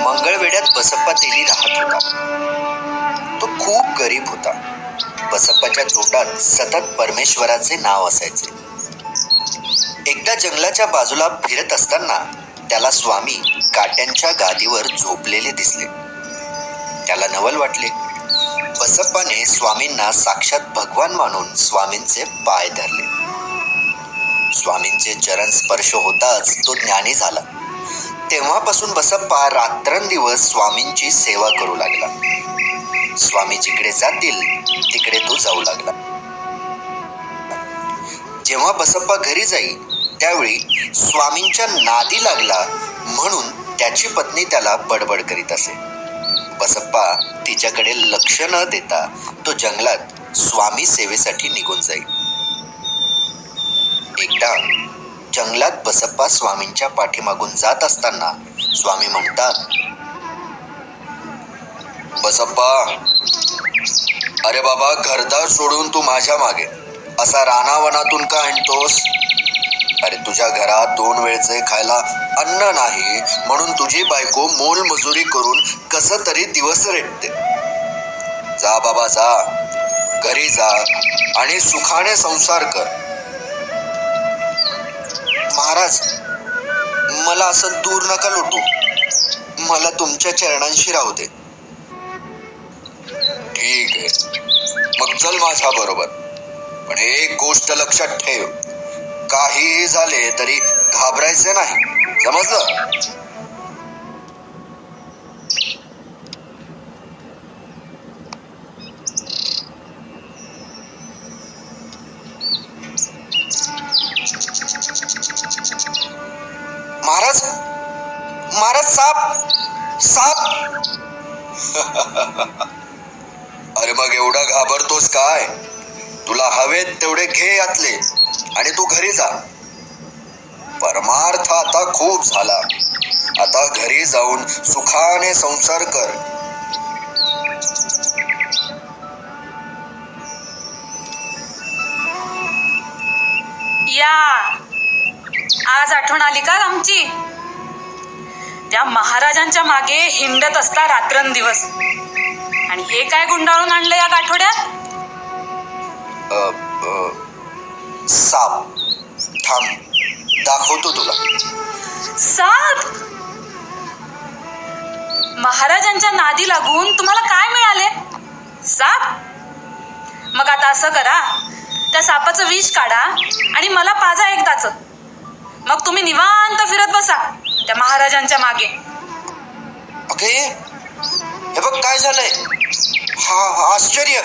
मंगळवेढ्यात बसप्पा तेली राहत होता. तो खूप गरीब होता. बसप्पाच्या तोंडात सतत परमेश्वराचे नाव असायचे. एकदा जंगलाच्या बाजूला फिरत असताना त्याला स्वामी काट्यांच्या गादीवर झोपलेले दिसले. त्याला नवल वाटले. बसप्पाने स्वामींना साक्षात भगवान मानून स्वामींचे पाय धरले. स्वामींचे चरण स्पर्श होताच तो ज्ञानी झाला. तेव्हापासून बसप्पा रात्रंदिवस स्वामींची सेवा करू लागला. स्वामी जिकडे जातील तिकडे तो जाऊ लागला. जेव्हा बसप्पा घरी जाई त्यावेळी स्वामींच्या नादी लागला म्हणून त्याची पत्नी त्याला बडबड करीत असे. बसप्पा तिच्याकडे लक्ष न देता तो जंगलात स्वामी सेवेसाठी निघून जाई. एकदा जंगलात बसप्पा स्वामींच्या पाठीमागून जात असताना स्वामी म्हणतात, बसप्पा, अरे बाबा, घरदार सोडून तू माझ्या मागे असा रानावनातून का हिंडतोस? अरे तुझ्या घरात 2 वेळचे खायला अन्न नाही म्हणून तुझी बायको मोलमजुरी करून कसं तरी दिवस रेटते. जा बाबा जा, घरी जा आणि सुखाने संसार कर. महाराज, मला असं दूर नका लोटू. मला तुमच्या चरणांशी राहू दे. ठीक आहे, मग चल माझ्या बरोबर. पण एक गोष्ट लक्षात ठेव, काहीही झाले तरी घाबरायचे नाही, समजलं? महाराज, महाराज, साप साप. अरे मग एवढा घाबरतोस काय? तुला हवेत तेवढे घे यातले आणि तू घरी जा. परमार्थ आता खूप झाला. आता घरी जाऊन सुखाने संसार कर. या आज आठवण आली का आमची? त्या महाराजांच्या मागे हिंडत असता रात्रंदिवस. आणि हे काय गुंडाळून आणलं या गाठोड्यात? साप. थांब, दाखवतो तुला. साप? महाराजांच्या नादी लागून तुम्हाला काय मिळाले? साप? मग आता असं करा, त्या सापाचं विष काढा आणि मला पाजा एकदाच. मग तुम्ही निवांत फिरत बसा त्या महाराजांच्या मागे. ओके, हे बघ काय झालंय. हा आश्चर्य.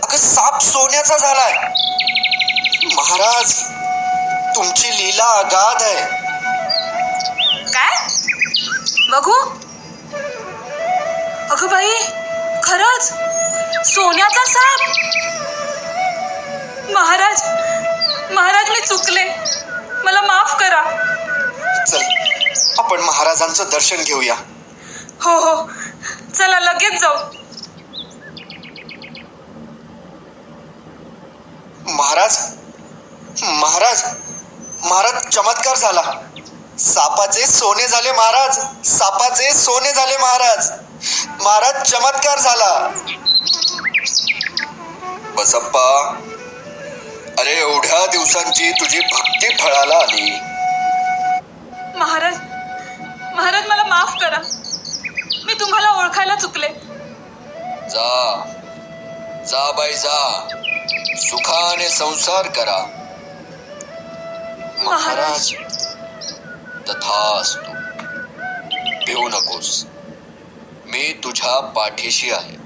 अगं, साप सोन्याचा झालाय. महाराज, तुमची लीला अगाध आहे. काय? बघू. अगं बाई, खरंच सोन्याचा साप. महाराज, महाराज, मी चुकले, मला माफ करा. चल, आपण महाराजांचं दर्शन घेऊया. हो हो, चला लगेच जाऊ. महाराज, महाराज, महाराज, चमत्कार झाला. सापाचे सोने झाले महाराज. सापाचे सोने झाले महाराज. महाराज, चमत्कार झाला. बसप्पा, अरे एवढ्या दिवसांची तुझी भक्ती फळाला आली. महाराज, महाराज, मला माफ करा. मी तुम्हाला ओळखायला चुकले. जा जा बाई जा, सुखाने संसार करा. महाराज, तथास्तु. भिवू नकोस, मी तुझ्या पाठीशी आहे.